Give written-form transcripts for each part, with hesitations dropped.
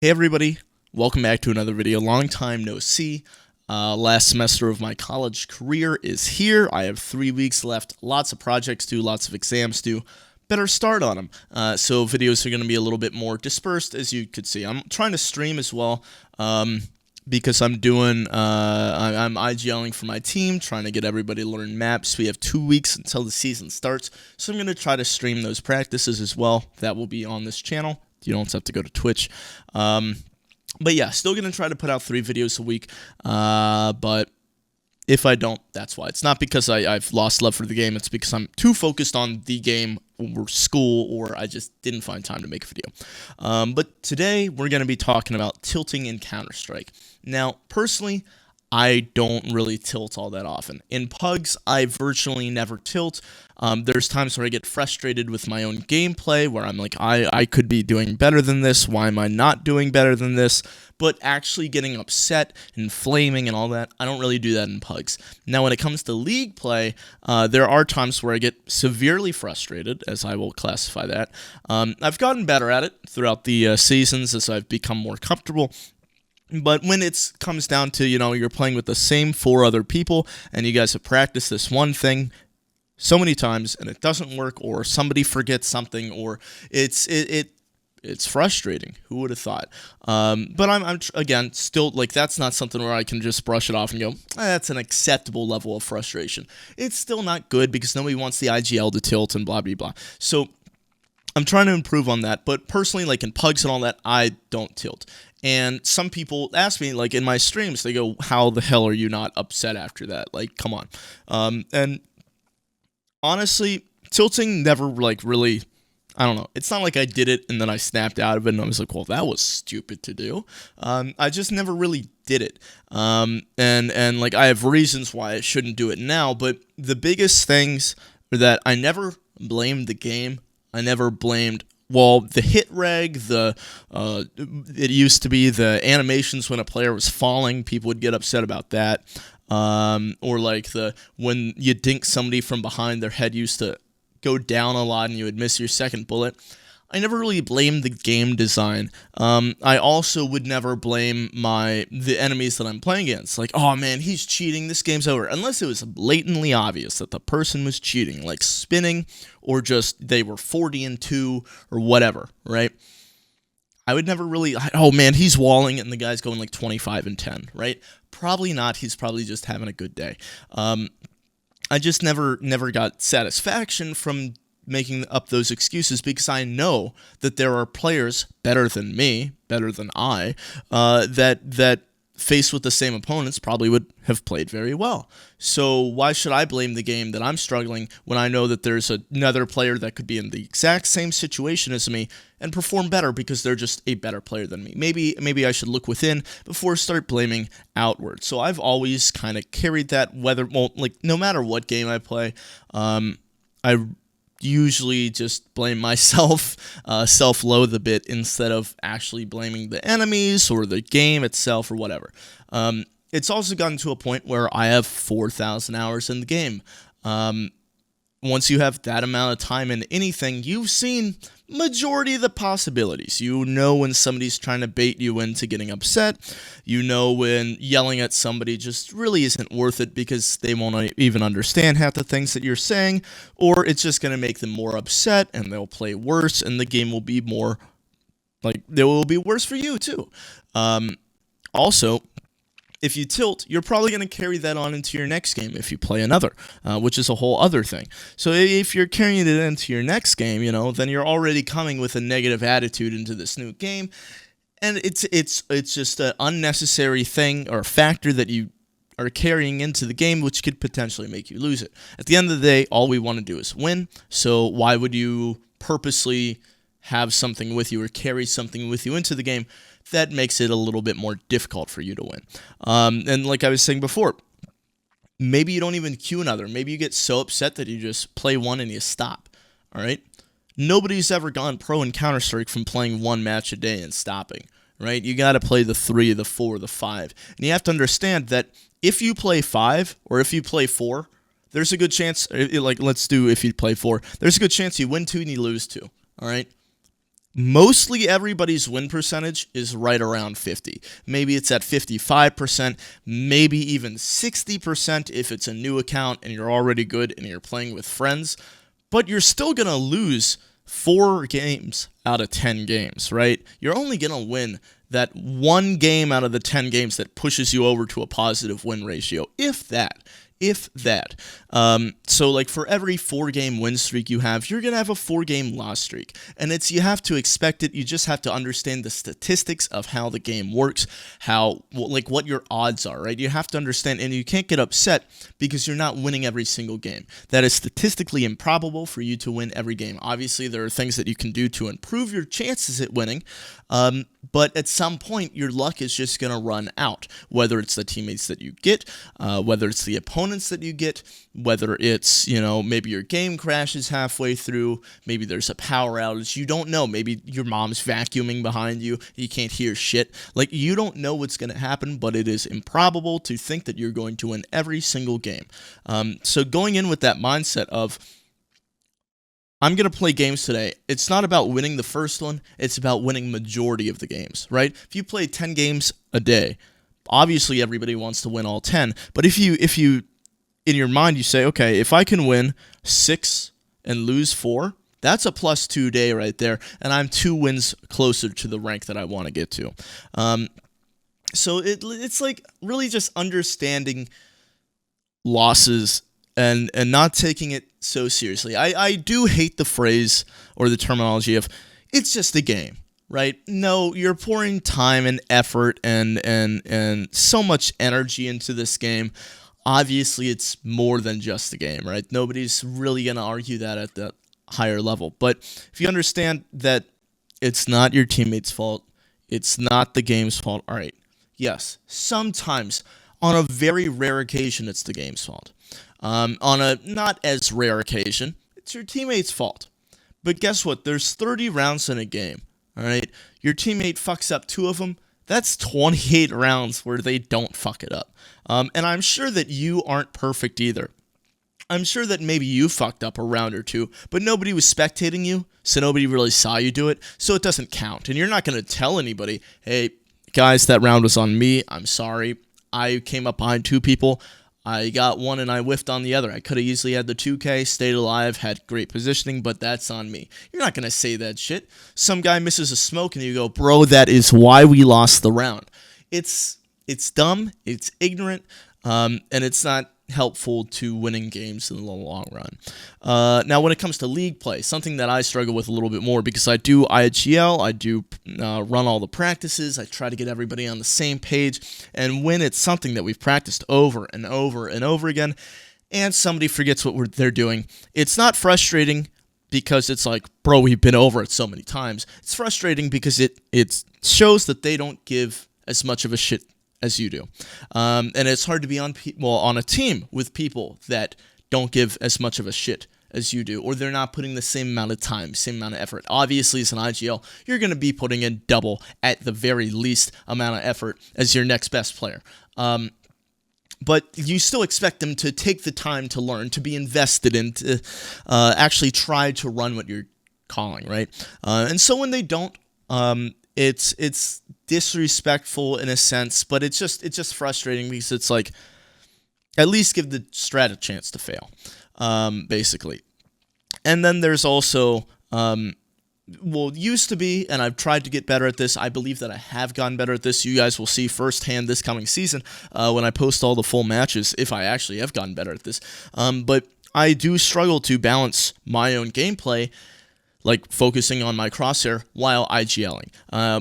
Hey everybody, welcome back to another video. Long time no see. Last semester of my college career is here. I have 3 weeks left, lots of projects due, lots of exams due. Better start on them. So videos are going to be a little bit more dispersed, as you could see. I'm trying to stream as well because I'm IGLing for my team, trying to get everybody to learn maps. We have 2 weeks until the season starts, so I'm going to try to stream those practices as well. That will be on this channel. You don't have to go to Twitch. But yeah, still going to try to put out 3 videos a week. But if I don't, that's why. It's not because I've lost love for the game. It's because I'm too focused on the game or school, or I just didn't find time to make a video. But today, we're going to be talking about tilting in Counter-Strike. Now, personally, I don't really tilt all that often. In Pugs, I virtually never tilt. There's times where I get frustrated with my own gameplay, where I'm like, I could be doing better than this, why am I not doing better than this? But actually getting upset and flaming and all that, I don't really do that in Pugs. Now, when it comes to League play, there are times where I get severely frustrated, as I will classify that. I've gotten better at it throughout the seasons as I've become more comfortable. But when it comes down to, you're playing with the same 4 other people, and you guys have practiced this one thing so many times, and it doesn't work, or somebody forgets something, or it's frustrating. Who would have thought? But I'm again, still, like, that's not something where I can just brush it off and go, that's an acceptable level of frustration. It's still not good, because nobody wants the IGL to tilt and blah, blah, blah. So I'm trying to improve on that, but personally, like in Pugs and all that, I don't tilt. And some people ask me, like in my streams, they go, how the hell are you not upset after that? Like, come on. And honestly, tilting never, like, really, I don't know. It's not like I did it and then I snapped out of it and I was like, well, that was stupid to do. I just never really did it. And like, I have reasons why I shouldn't do it now, but the biggest things are that I never blamed the game. I never blamed, well, the hit reg, it used to be the animations when a player was falling, people would get upset about that. Or like when you dink somebody from behind, their head used to go down a lot and you would miss your second bullet. I never really blamed the game design. I also would never blame the enemies that I'm playing against. Like, oh man, he's cheating, this game's over. Unless it was blatantly obvious that the person was cheating, like spinning, or just they were 40-2 or whatever, right? I would never really, oh man, he's walling and the guy's going like 25-10, right? Probably not. He's probably just having a good day. I just never got satisfaction from making up those excuses, because I know that there are players better than me, better than I, that faced with the same opponents probably would have played very well. So why should I blame the game that I'm struggling when I know that there's another player that could be in the exact same situation as me and perform better because they're just a better player than me? Maybe I should look within before start blaming outward. So I've always kind of carried that, no matter what game I play, I usually just blame myself, self-loathe a bit, instead of actually blaming the enemies or the game itself or whatever. It's also gotten to a point where I have 4,000 hours in the game. Once you have that amount of time in anything, you've seen majority of the possibilities. You know when somebody's trying to bait you into getting upset. You know when yelling at somebody just really isn't worth it because they won't even understand half the things that you're saying, or it's just going to make them more upset and they'll play worse, and the game will be more, like, it will be worse for you too. Also, if you tilt, you're probably going to carry that on into your next game if you play another, which is a whole other thing. So if you're carrying it into your next game, then you're already coming with a negative attitude into this new game, and it's just an unnecessary thing or factor that you are carrying into the game, which could potentially make you lose it. At the end of the day, all we want to do is win, so why would you purposely have something with you or carry something with you into the game that makes it a little bit more difficult for you to win? And like I was saying before, maybe you don't even queue another. Maybe you get so upset that you just play one and you stop, all right? Nobody's ever gone pro in Counter-Strike from playing 1 match a day and stopping, right? You got to play the 3, the 4, the 5. And you have to understand that if you play 5 or if you play 4, there's a good chance, like let's do if you play 4, there's a good chance you win 2 and you lose 2, all right? mostly everybody's win percentage is right around 50. Maybe it's at 55%, maybe even 60% if it's a new account and you're already good and you're playing with friends, but you're still going to lose 4 games out of 10 games, right? You're only going to win that 1 game out of the 10 games that pushes you over to a positive win ratio, if that. So like for every 4-game win streak you have, you're gonna have a 4-game loss streak, and you have to expect it. You just have to understand the statistics of how the game works, what your odds are, right? You have to understand, and you can't get upset because you're not winning every single game. That is statistically improbable for you to win every game. Obviously, there are things that you can do to improve your chances at winning, but at some point, your luck is just going to run out, whether it's the teammates that you get, whether it's the opponents that you get, whether it's, maybe your game crashes halfway through, maybe there's a power outage, you don't know, maybe your mom's vacuuming behind you, you can't hear shit. Like, you don't know what's going to happen, but it is improbable to think that you're going to win every single game. So going in with that mindset of, I'm going to play games today. It's not about winning the first one. It's about winning majority of the games, right? If you play 10 games a day, obviously everybody wants to win all 10. But if you in your mind, you say, okay, if I can win 6 and lose 4, that's a +2 day right there. And I'm 2 wins closer to the rank that I want to get to. So it's like really just understanding losses and not taking it so seriously. I do hate the phrase or the terminology of, it's just a game, right? No, you're pouring time and effort and so much energy into this game. Obviously, it's more than just a game, right? Nobody's really going to argue that at the higher level. But if you understand that it's not your teammates' fault, it's not the game's fault, all right, yes, sometimes, on a very rare occasion, it's the game's fault. On a not as rare occasion, it's your teammate's fault. But guess what? There's 30 rounds in a game, all right? Your teammate fucks up 2 of them. That's 28 rounds where they don't fuck it up. And I'm sure that you aren't perfect either. I'm sure that maybe you fucked up a round or 2, but nobody was spectating you, so nobody really saw you do it, so it doesn't count. And you're not going to tell anybody, hey, guys, that round was on me. I'm sorry. I came up behind 2 people. I got one and I whiffed on the other. I could have easily had the 2K, stayed alive, had great positioning, but that's on me. You're not going to say that shit. Some guy misses a smoke and you go, bro, that is why we lost the round. It's dumb, it's ignorant, and it's not helpful to winning games in the long run. Now, when it comes to league play, something that I struggle with a little bit more because I do IGL, I do run all the practices, I try to get everybody on the same page, and when it's something that we've practiced over and over and over again, and somebody forgets what they're doing, it's not frustrating because it's like, bro, we've been over it so many times. It's frustrating because it shows that they don't give as much of a shit as you do. And it's hard to be on a team with people that don't give as much of a shit as you do, or they're not putting the same amount of time, same amount of effort. Obviously, as an IGL, you're going to be putting in double, at the very least, amount of effort as your next best player. But you still expect them to take the time to learn, to be invested in, to actually try to run what you're calling, right? And so when they don't, it's disrespectful in a sense, but it's just frustrating because it's like, at least give the strat a chance to fail, basically. And then there's also, used to be, and I've tried to get better at this. I believe that I have gotten better at this. You guys will see firsthand this coming season when I post all the full matches, if I actually have gotten better at this. But I do struggle to balance my own gameplay, like focusing on my crosshair while IGLing,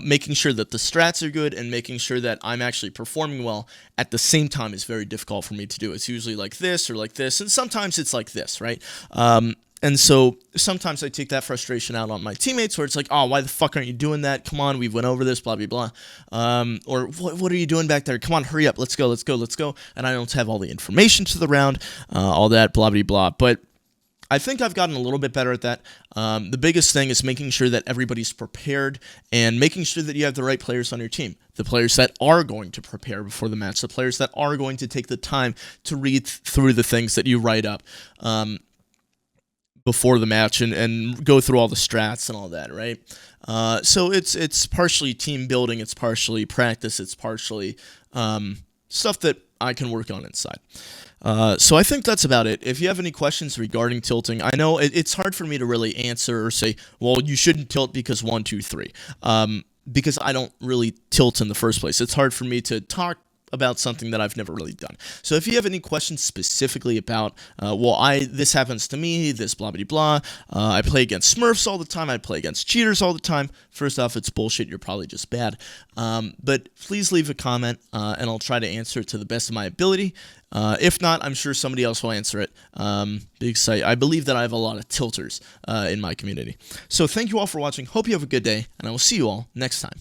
making sure that the strats are good and making sure that I'm actually performing well at the same time is very difficult for me to do. It's usually like this or like this, and sometimes it's like this, right? And so sometimes I take that frustration out on my teammates where it's like, oh, why the fuck aren't you doing that? Come on, we went over this, blah, blah, blah. Or what are you doing back there? Come on, hurry up. Let's go. And I don't have all the information to the round, all that, blah, blah, blah. But I think I've gotten a little bit better at that. The biggest thing is making sure that everybody's prepared and making sure that you have the right players on your team. The players that are going to prepare before the match. The players that are going to take the time to read through the things that you write up. before the match and go through all the strats and all that, right? So it's partially team building, it's partially practice, it's partially stuff that I can work on inside. So I think that's about it. If you have any questions regarding tilting, I know it's hard for me to really answer or say, well, you shouldn't tilt because 1, 2, 3, because I don't really tilt in the first place. It's hard for me to talk about something that I've never really done. So if you have any questions specifically about, this happens to me, this blah, blah, blah, I play against Smurfs all the time, I play against cheaters all the time, first off, it's bullshit, you're probably just bad. But please leave a comment, and I'll try to answer it to the best of my ability. If not, I'm sure somebody else will answer it, because I believe that I have a lot of tilters in my community. So thank you all for watching, hope you have a good day, and I will see you all next time.